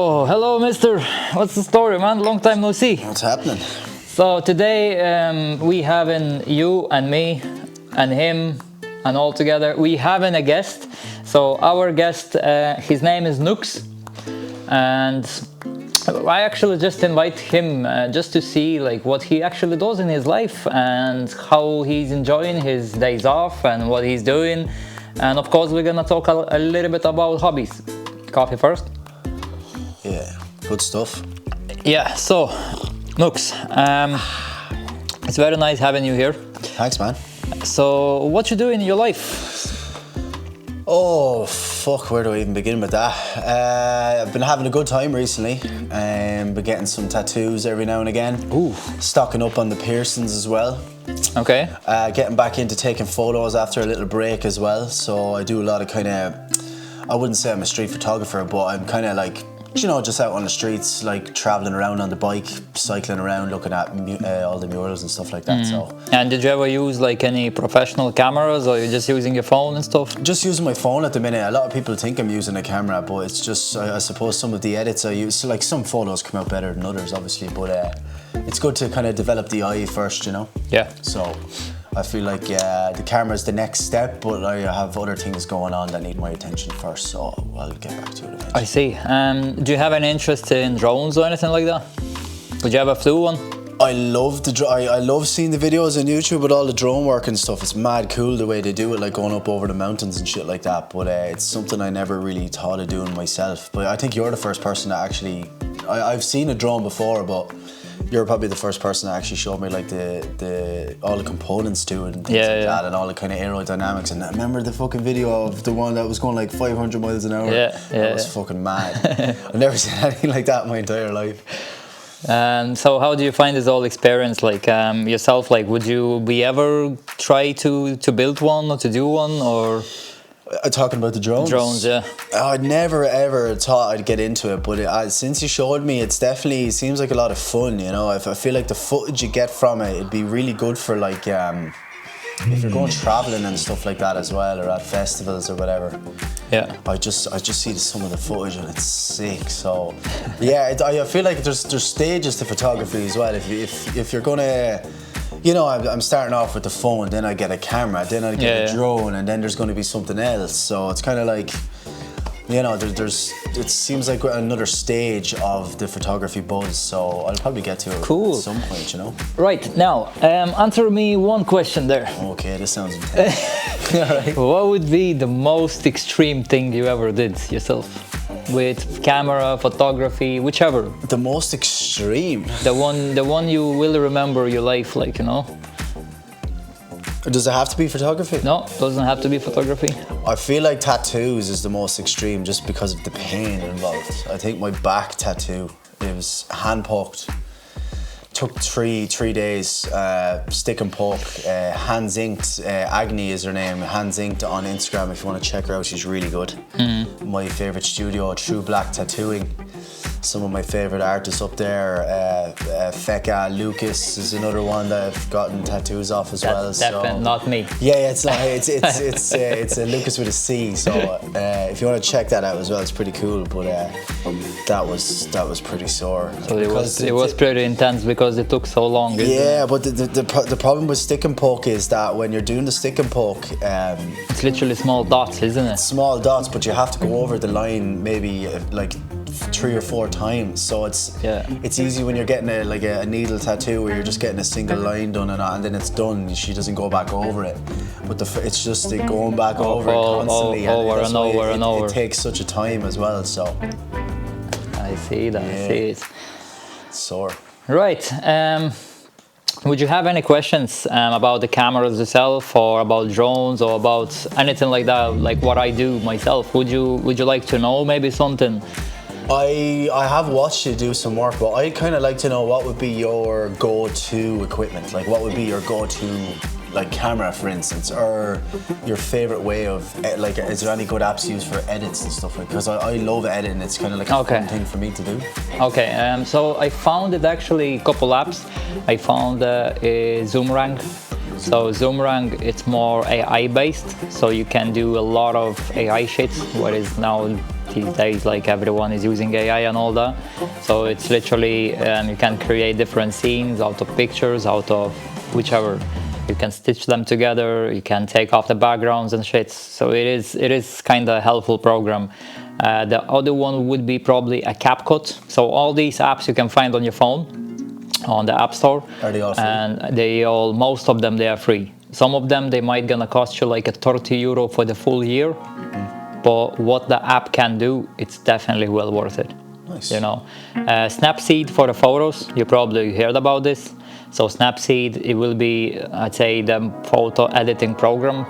So, hello, mister. What's the story, man? Long time no see. What's happening? So, today we having you and me and him and all together. We having a guest. So, our guest, his name is Nux. And I actually just invite him just to see like what he actually does in his life and how he's enjoying his days off and what he's doing. And of course, we're gonna talk a little bit about hobbies. Coffee first. Yeah, good stuff. Yeah, so Nux, it's very nice having you here. Thanks, man. So, what you do in your life? Oh, fuck, where do I even begin with that? I've been having a good time recently. Been getting some tattoos every now and again. Ooh. Stocking up on the piercings as well. Okay. Getting back into taking photos after a little break as well. So I do a lot of kind of, I wouldn't say I'm a street photographer, but I'm kind of like, you know, just out on the streets, like traveling around on the bike, cycling around, looking at all the murals and stuff like that. So. And did you ever use like any professional cameras, or you're just using your phone and stuff? Just using my phone at the minute. A lot of people think I'm using a camera, but it's just, I suppose some of the edits I use, so like some photos come out better than others, obviously, but it's good to kind of develop the eye first, you know? Yeah. So I feel like the camera's the next step, but I have other things going on that need my attention first, so I'll get back to it eventually. I see. Do you have any interest in drones or anything like that? Would you ever flew one? I love I love seeing the videos on YouTube with all the drone work and stuff. It's mad cool the way they do it, like going up over the mountains and shit like that. But it's something I never really thought of doing myself. But I think you're the first person that actually, I've seen a drone before, but you're probably the first person that actually showed me like the all the components to it and things like that, and all the kind of aerodynamics. And I remember the fucking video of the one that was going like 500 miles an hour. That was fucking mad. I've never seen anything like that in my entire life. And so how do you find this whole experience, like yourself? Like, would you be ever try to build one or to do one, or? Talking about the drones? Drones, yeah. I'd never ever thought I'd get into it, but since you showed me, it seems like a lot of fun, you know. I feel like the footage you get from it, it'd be really good for like, if you're going traveling and stuff like that as well, or at festivals or whatever. Yeah. I just see some of the footage and it's sick. So, yeah, I feel like there's stages to photography as well. If you're gonna, you know, I'm starting off with the phone, then I get a camera, then I get a drone, and then there's going to be something else. So it's kind of like, you know, it seems like another stage of the photography buzz. So I'll probably get to it at some point, you know. Right, now, answer me one question there. Okay, this sounds intense. All right. What would be the most extreme thing you ever did yourself? With camera, photography, whichever. The most extreme? The one you will remember your life, like, you know? Does it have to be photography? No, doesn't have to be photography. I feel like tattoos is the most extreme just because of the pain involved. I think my back tattoo, it was hand poked. Took three days, stick and poke, hands inked. Agni is her name, hands inked on Instagram if you want to check her out, she's really good. My favourite studio, True Black Tattooing. Some of my favourite artists up there, Feka, Lucas is another one that I've gotten tattoos off as well. That's definitely not me. Yeah, it's not. It's a Lucas with a C. So if you want to check that out as well, it's pretty cool. But that was pretty sore. So it was pretty intense because it took so long. Yeah, but the problem with stick and poke is that when you're doing the stick and poke, it's literally small dots, isn't it? Small dots, but you have to go over the line maybe like 3 or 4 times, so it's easy when you're getting a needle tattoo where you're just getting a single line done and then it's done. She doesn't go back over it, but it's just going back over it constantly, and it takes such a time as well. So I see that. I see it. It's sore. Right. Would you have any questions about the cameras itself, or about drones, or about anything like that, like what I do myself? Would you like to know maybe something? I have watched you do some work, but I'd kind of like to know what would be your go-to equipment. Like, what would be your go-to, like, camera, for instance, or your favorite way of, like, is there any good apps used for edits and stuff like? Because I love editing. It's kind of like a fun thing for me to do. Okay, so I found it actually a couple apps. I found a Zoomrang. So Zoomrang, it's more AI based, so you can do a lot of AI shit, what is now these days, like everyone is using AI and all that. So it's literally you can create different scenes out of pictures, out of whichever. You can stitch them together. You can take off the backgrounds and shit. So it is kind of helpful program. The other one would be probably a CapCut. So all these apps you can find on your phone, on the App Store. Are they all free? And most of them, they are free. Some of them, they might gonna cost you like a 30 euro for the full year. But what the app can do, it's definitely well worth it. Nice. You know, Snapseed for the photos, you probably heard about this. So Snapseed, it will be, I'd say, the photo editing program,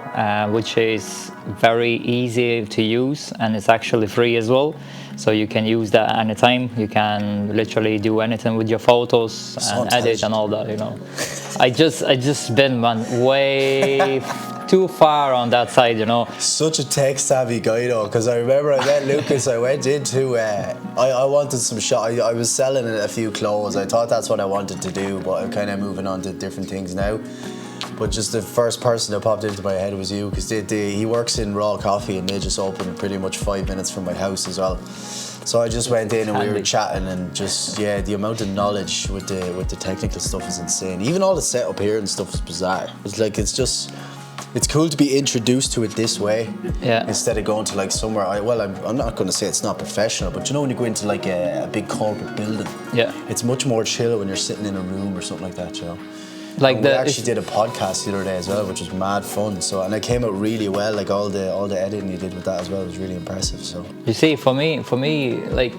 which is very easy to use, and it's actually free as well. So you can use that anytime. You can literally do anything with your photos and edit and all that. You know, I just been, man, way too far on that side. You know. Such a tech savvy guy though, because I remember I met Lucas. I went into I wanted some shot. I was selling a few clothes. I thought that's what I wanted to do, but I'm kind of moving on to different things now. But just the first person that popped into my head was you, because he works in Raw Coffee and they just opened pretty much 5 minutes from my house as well. So I just went in and we were chatting, and just the amount of knowledge with the technical stuff is insane. Even all the setup here and stuff is bizarre. It's like it's cool to be introduced to it this way, instead of going to like somewhere. I'm not going to say it's not professional, but you know when you go into like a big corporate building, it's much more chill when you're sitting in a room or something like that, you know. Like we actually did a podcast the other day as well, which was mad fun. So, and it came out really well. Like all the editing you did with that as well was really impressive. So you see, for me, like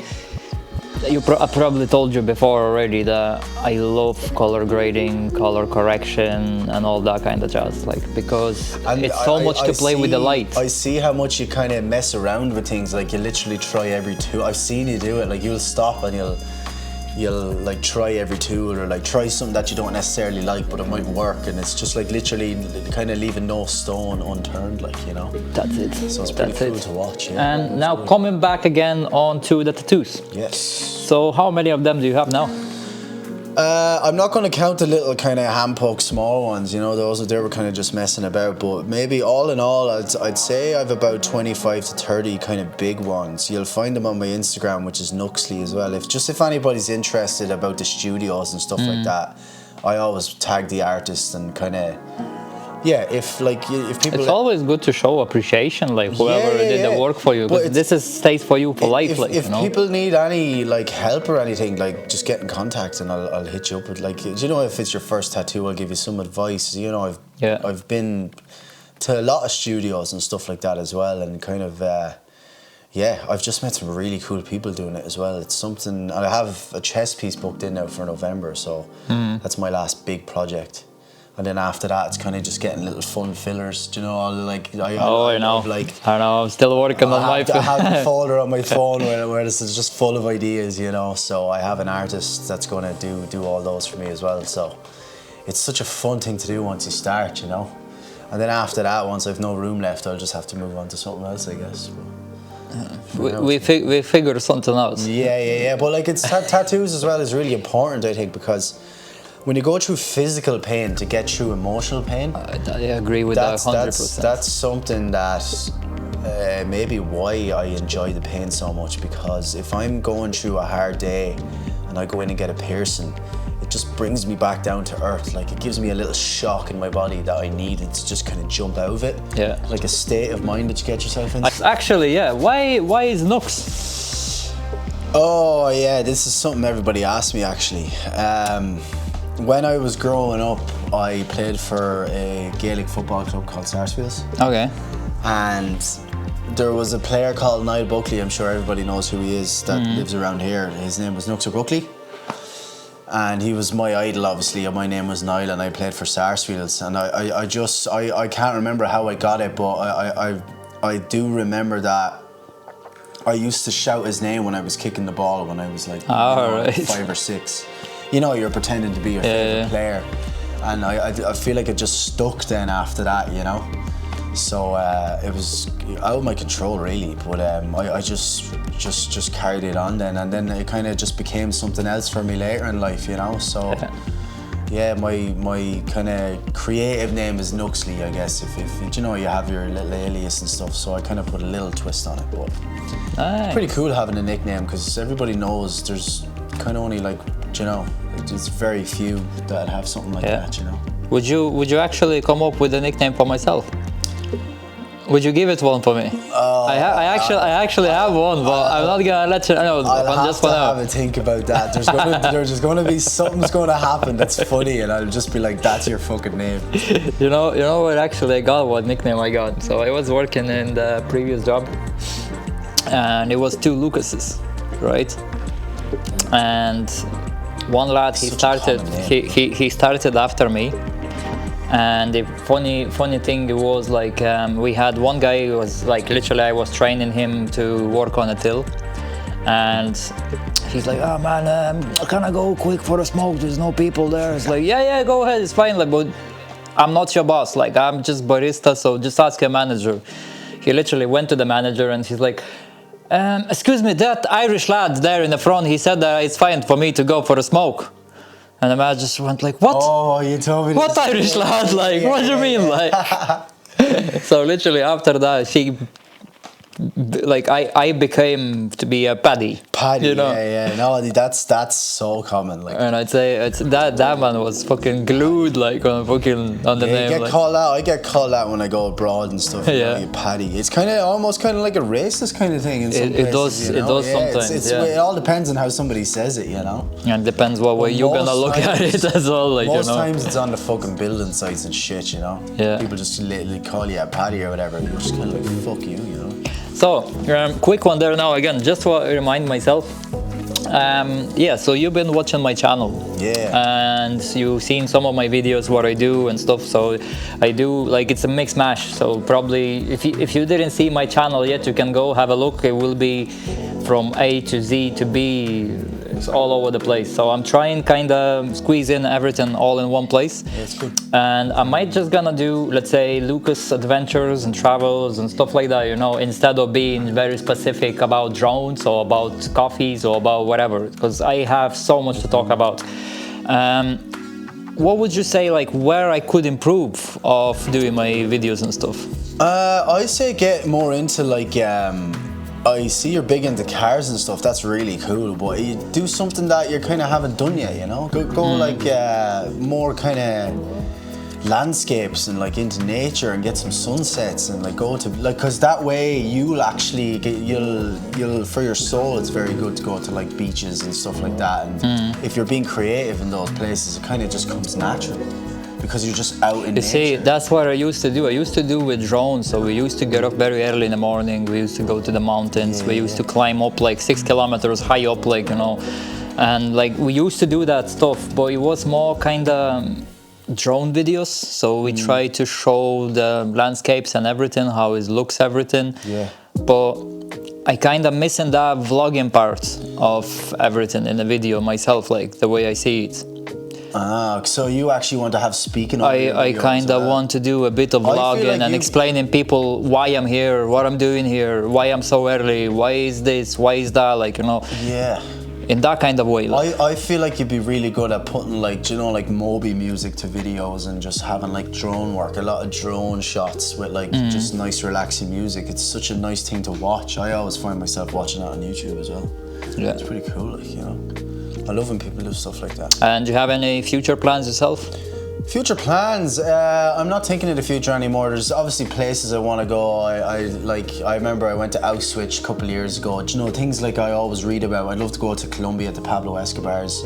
I probably told you before already that I love color grading, color correction, and all that kind of jazz. Like because it's so much to play with the light. I see how much you kind of mess around with things. Like you literally try every tool. I've seen you do it. Like you'll stop and you'll like try every tool, or like try something that you don't necessarily like but it might work, and it's just like literally kind of leaving no stone unturned, like, you know. That's it. So it's pretty cool to watch. And now coming back again on to the tattoos. Yes. So how many of them do you have now? I'm not going to count the little kind of hand poke small ones, you know, they were kind of just messing about, but maybe all in all I'd say I've about 25 to 30 kind of big ones. You'll find them on my Instagram, which is Nuxley as well. If anybody's interested about the studios and stuff like that, I always tag the artist and kind of if people... It's always good to show appreciation, like whoever did the work for you, because this stays for you for life. If people need any like help or anything, like just get in contact and I'll hit you up with, like, you know, if it's your first tattoo, I'll give you some advice. You know, I've been to a lot of studios and stuff like that as well, and kind of I've just met some really cool people doing it as well. It's something, and I have a chest piece booked in now for November, so that's my last big project. And then after that, it's kind of just getting little fun fillers, do you know? I know. I'm still working on my. I have a folder on my phone where this is just full of ideas, you know. So I have an artist that's going to do all those for me as well. So it's such a fun thing to do once you start, you know. And then after that, once I've no room left, I'll just have to move on to something else, I guess. We figure something out. Yeah. But like tattoos as well is really important, I think, because when you go through physical pain to get through emotional pain, I agree with that 100%. That's something that maybe why I enjoy the pain so much, because if I'm going through a hard day and I go in and get a piercing, it just brings me back down to earth. Like, it gives me a little shock in my body that I needed to just kind of jump out of it. Yeah. Like a state of mind that you get yourself in. Actually, why is Nux? Oh yeah, this is something everybody asks me actually. When I was growing up, I played for a Gaelic football club called Sarsfields. Okay. And there was a player called Niall Buckley, I'm sure everybody knows who he is, that lives around here. His name was Nux Buckley. And he was my idol, obviously, and my name was Niall, and I played for Sarsfields. And I can't remember how I got it, but I do remember that I used to shout his name when I was kicking the ball when I was like 5 or 6. You know, you're pretending to be your favourite player. And I feel like it just stuck then after that, you know. So it was out of my control really, but I just carried it on then, and then it kind of just became something else for me later in life, you know. So Yeah, my kind of creative name is Nuxley, I guess. If you know, you have your little alias and stuff, so I kind of put a little twist on it. But it's pretty cool having a nickname because everybody knows there's kind of only like, you know, it's very few that have something like that, you know. Would you actually come up with a nickname for myself? Would you give it one for me? I actually have one, but I'm not gonna let you know. I'll have to have a think about that. There's gonna be something's gonna happen that's funny, and I'll just be like, "That's your fucking name." You know what? Actually, I got what nickname I got. So I was working in the previous job, and it was 2 Lucases, right? And one lad, he started after me. And the funny thing was like we had one guy who was like literally I was training him to work on a till, and he's like, "Oh man, can I go quick for a smoke? There's no people there." It's like, yeah, go ahead, it's fine. Like, but I'm not your boss. Like, I'm just barista, so just ask your manager. He literally went to the manager and he's like, "Excuse me, that Irish lad there in the front, he said that it's fine for me to go for a smoke." And the man just went like, "What? Oh, you told me. What Irish lad? Like, what do you mean?" Like, so literally after that, I became to be a paddy. Paddy, you know? yeah. No, that's so common. Like, and I'd say that man was fucking glued like on the name. You get called out. I get called out when I go abroad and stuff. You know, you paddy. It's almost kind of like a racist kind of thing in some places. It does. You know? It does sometimes. It all depends on how somebody says it, you know. And depends what way you're gonna look at it as well. Like, most you know? times it's on the fucking building sites and shit, you know. Yeah. People just literally call you a paddy or whatever. You're just kind of like, fuck you, you know. So, quick one there now again, just to remind myself. So you've been watching my channel. Yeah. And you've seen some of my videos, what I do and stuff. So I do, like, it's a mix mash. So probably, if you didn't see my channel yet, you can go have a look. It will be from A to Z to B. It's all over the place. So I'm trying kind of squeeze in everything all in one place. That's good. And I might just gonna do, let's say, Lucas adventures and travels and stuff like that, you know, instead of being very specific about drones or about coffees or about whatever, because I have so much to talk about. What would you say, like, where I could improve of doing my videos and stuff? I say get more into like I see you're big into cars and stuff. That's really cool. But you do something that you kind of haven't done yet. You know, go like more kind of landscapes and like into nature and get some sunsets and like go to like, because that way you'll actually get you'll for your soul. It's very good to go to like beaches and stuff like that. And if you're being creative in those places, it kind of just comes natural. Because you're just out in nature. See, that's what I used to do. I used to do with drones. So we used to get up very early in the morning. We used to go to the mountains. We used to climb up like 6 kilometers high up, like, you know. And like we used to do that stuff, but it was more kind of drone videos. So we try to show the landscapes and everything, how it looks, everything. Yeah. But I kind of missing that vlogging part of everything in the video myself, like the way I see it. So you actually want to have speaking on I kind of want to do a bit of vlogging like and explaining people why I'm here, what I'm doing here, why I'm so early, why is this, why is that, like, you know. Yeah. In that kind of way. Like. I feel like you'd be really good at putting like, you know, like Moby music to videos and just having like drone work, a lot of drone shots with like just nice relaxing music. It's such a nice thing to watch. I always find myself watching that on YouTube as well. Yeah. It's pretty cool, like, you know. I love when people do stuff like that. And do you have any future plans yourself? Future plans? I'm not thinking of the future anymore. There's obviously places I want to go. I remember I went to Auschwitz a couple of years ago. Do you know, things like I always read about. I'd love to go to Colombia, to Pablo Escobar's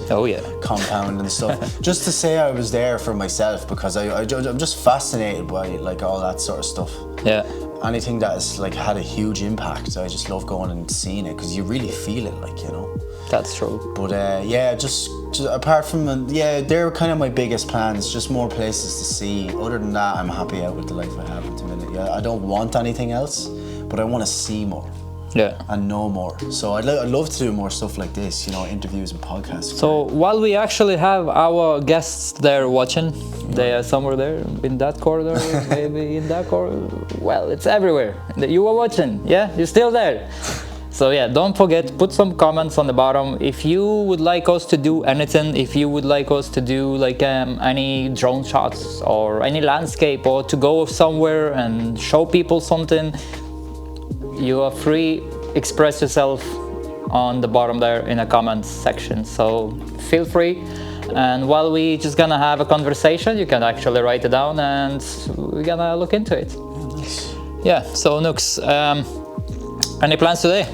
compound and stuff. Just to say I was there for myself, because I'm just fascinated by like all that sort of stuff. Yeah. Anything that has like had a huge impact, I just love going and seeing it, because you really feel it, like, you know. That's true. But yeah, just apart from they're kind of my biggest plans. Just more places to see. Other than that, I'm happy out with the life I have at the minute. Yeah, I don't want anything else, but I want to see more. Yeah. And know more. So I'd love to do more stuff like this, you know, interviews and podcasts. So while we actually have our guests there watching, they are somewhere there in that corner, maybe in that corner. Well, it's everywhere. You are watching, yeah? You're still there. So yeah, don't forget, put some comments on the bottom if you would like us to do anything, if you would like us to do like any drone shots or any landscape, or to go somewhere and show people something. You are free, express yourself on the bottom there in a comments section, so feel free. And while we just gonna have a conversation, you can actually write it down and we're gonna look into it. Yeah, so Nux, any plans today?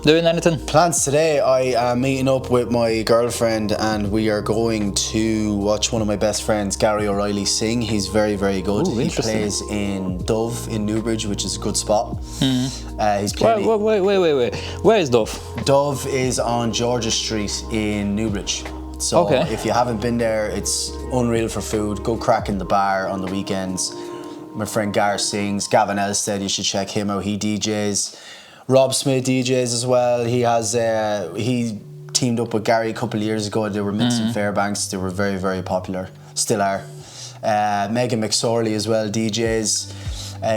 Doing anything? Plans today, I am meeting up with my girlfriend and we are going to watch one of my best friends, Gary O'Reilly, sing. He's very, very good. Ooh, he plays in Dove in Newbridge, which is a good spot. He's playing. Wait. Where is Dove? Dove is on Georgia Street in Newbridge. So if you haven't been there, it's unreal for food. Go crack in the bar on the weekends. My friend Gar sings. Gavin Elstead, you should check him out. He DJs. Rob Smith DJs as well. He teamed up with Gary a couple of years ago. They were mixing Fairbanks. They were very, very popular. Still are. Megan McSorley as well DJs.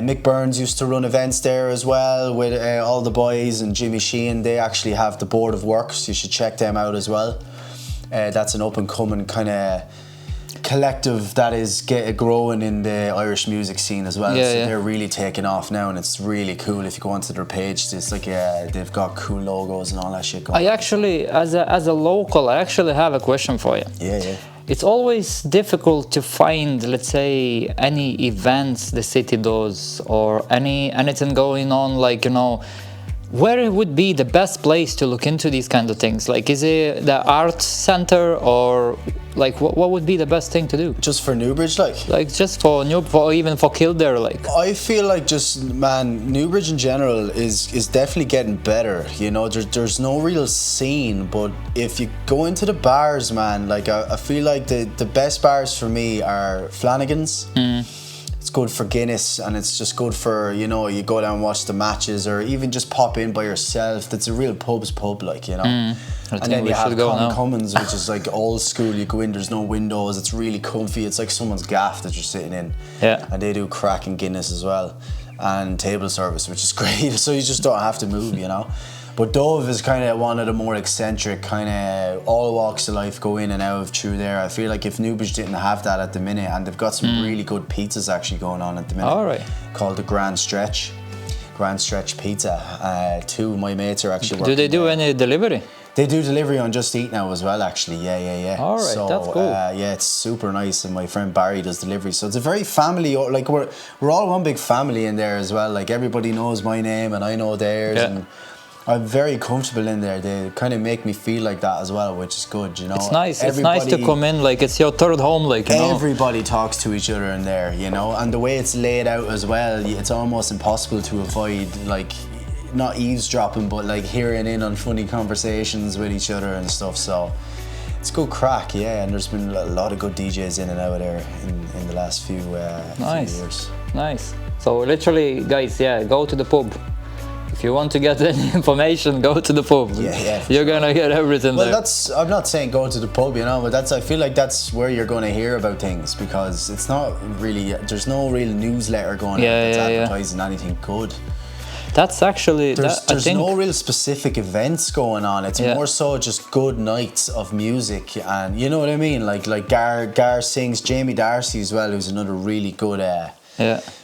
Mick Burns used to run events there as well with all the boys, and Jimmy Sheehan. They actually have the Board of Works. You should check them out as well. That's an up and coming kind of collective that is growing in the Irish music scene as well. They're really taking off now, and it's really cool. If you go onto their page, it's like they've got cool logos and all that shit going. I actually, as a local, I actually have a question for you. Yeah. It's always difficult to find, let's say, any events the city does or anything going on, like, you know, where would be the best place to look into these kind of things? Like, is it the art center, or like what would be the best thing to do? Just for Newbridge, like just for even for Kildare, like. I feel like Newbridge in general is definitely getting better. You know, there's no real scene, but if you go into the bars, man, like I feel like the best bars for me are Flanagan's. It's good for Guinness, and it's just good for, you know, you go down and watch the matches, or even just pop in by yourself. That's a real pub's pub, like, you know. And then you have Cummins, which is like old school. You go in, there's no windows, it's really comfy. It's like someone's gaff that you're sitting in. Yeah. And they do cracking Guinness as well, and table service, which is great. So you just don't have to move, you know. But Dove is kind of one of the more eccentric, kind of all walks of life go in and out through there. I feel like if Newbridge didn't have that at the minute, and they've got some really good pizzas actually going on at the minute. All right. Called the Grand Stretch Pizza. Two of my mates are actually working. Do they do there. any delivery? They do delivery on Just Eat now as well, actually. Yeah. All right, so, that's cool. Yeah, it's super nice, and my friend Barry does delivery. So it's a very family, like we're all one big family in there as well. Like everybody knows my name and I know theirs, and I'm very comfortable in there. They kind of make me feel like that as well, which is good, you know. It's nice. It's nice to come in, like it's your third home, like, you know. Everybody talks to each other in there, you know, and the way it's laid out as well, it's almost impossible to avoid, like, not eavesdropping, but like hearing in on funny conversations with each other and stuff. So it's good crack, yeah. And there's been a lot of good DJs in and out of there in the last few years. Nice. So literally, guys, go to the pub. If you want to get any information, go to the pub. Yeah. You're gonna get everything there. Well, I'm not saying go to the pub, you know, but I feel like that's where you're gonna hear about things, because it's not really, there's no real newsletter going out that's advertising anything good. That's actually, there's no real specific events going on. It's more so just good nights of music, and you know what I mean. Like Gar sings, Jamie Darcy as well, who's another really good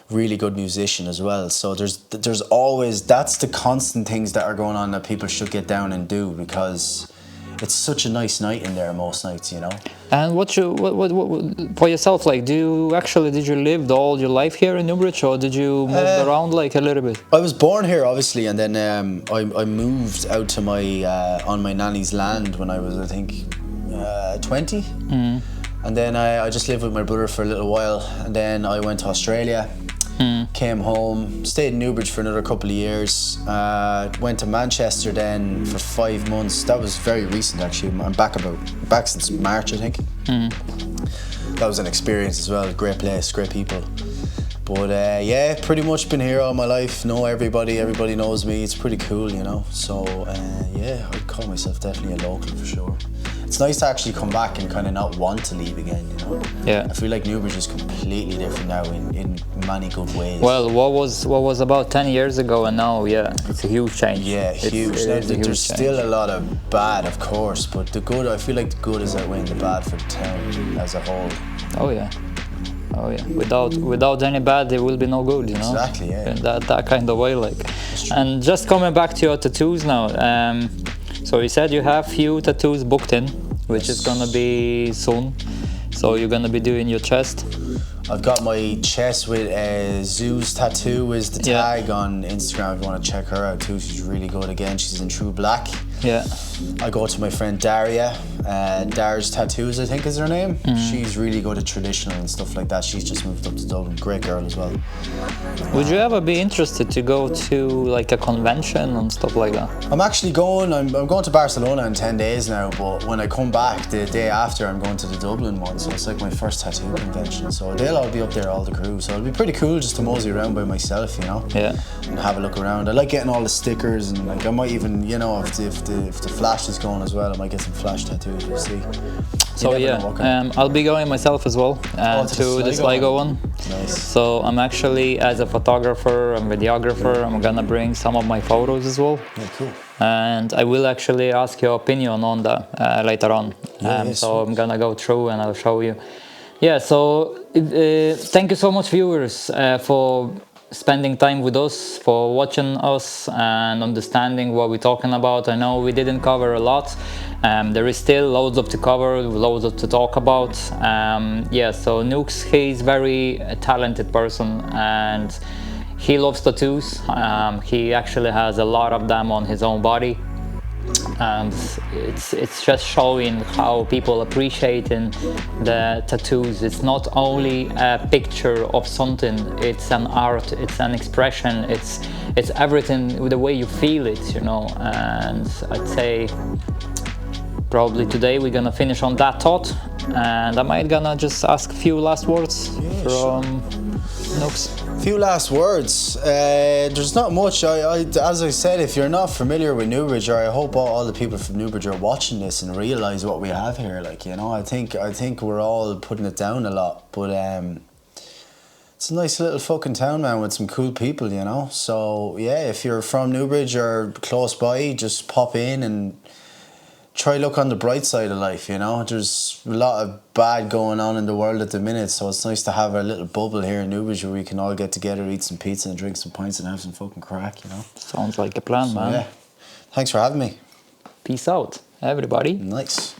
really good musician as well. So there's always, that's the constant things that are going on that people should get down and do, because it's such a nice night in there most nights, you know. And what for yourself, like, did you live all your life here in Newbridge, or did you move around like a little bit? I was born here, obviously, and then I moved out to on my nanny's land when I was, I think, 20. And then I just lived with my brother for a little while, and then I went to Australia. Came home, stayed in Newbridge for another couple of years, went to Manchester then for 5 months. That was very recent, actually. I'm back since March, I think. That was an experience as well. Great place, great people. But pretty much been here all my life. Know everybody knows me. It's pretty cool, you know. So I'd call myself definitely a local for sure. it's nice to actually come back and kind of not want to leave again, you know. Yeah. I feel like Newbridge is completely different now in many good ways. Well, what was about 10 years ago, and now, yeah, it's a huge change. Yeah, huge. It Now, is a huge there's change. still a lot of bad, of course, but the good, I feel like the good is outweighing the bad for the town as a whole. Oh yeah. Oh yeah. Without any bad, there will be no good, you know. Exactly, yeah. In that kind of way, like. And just coming back to your tattoos now. So you said you have few tattoos booked in, which is gonna be soon. So you're gonna be doing your chest. I've got my chest with Zoo's tattoo is the tag on Instagram if you want to check her out too. She's really good again. She's in true black. Yeah. I go to my friend Daria, Dar's Tattoos I think is her name. She's really good at traditional and stuff like that. She's just moved up to Dublin. Great girl as well. Would you ever be interested to go to like a convention and stuff like that? I'm actually going, I'm going to Barcelona in 10 days now, but when I come back the day after I'm going to the Dublin one, so it's like my first tattoo convention. So they'll all be up there, all the crew, so it'll be pretty cool just to mosey around by myself, you know? Yeah. And have a look around. I like getting all the stickers and like I might even, you know, if the flash is going as well, I might get some flash tattoos, we'll see. So yeah, I'll be going myself as well to the Sligo one. Nice. So I'm actually, as a photographer and videographer, I'm gonna bring some of my photos as well. Yeah, cool. And I will actually ask your opinion on that later on. So I'm gonna go through and I'll show you. Yeah, so thank you so much, viewers, for spending time with us, for watching us and understanding what we're talking about. I know we didn't cover a lot. There is still loads of to cover, loads of to talk about. Yeah, so Nukes, he's very talented person and he loves tattoos. He actually has a lot of them on his own body. And it's just showing how people appreciating the tattoos. It's not only a picture of something, it's an art, it's an expression, it's everything with the way you feel it, you know. And I'd say probably today we're gonna finish on that thought, and I might gonna just ask a few last words from Nooks. Few last words. There's not much. As I said, if you're not familiar with Newbridge, or I hope all the people from Newbridge are watching this and realise what we have here. Like, you know, I think we're all putting it down a lot, but it's a nice little fucking town, man, with some cool people, you know. So yeah, if you're from Newbridge or close by, just pop in and try look on the bright side of life, you know. There's a lot of bad going on in the world at the minute, so it's nice to have a little bubble here in Newbridge where we can all get together, eat some pizza and drink some pints and have some fucking crack, you know. Sounds like a plan, man. Yeah. Thanks for having me. Peace out, everybody. Nice.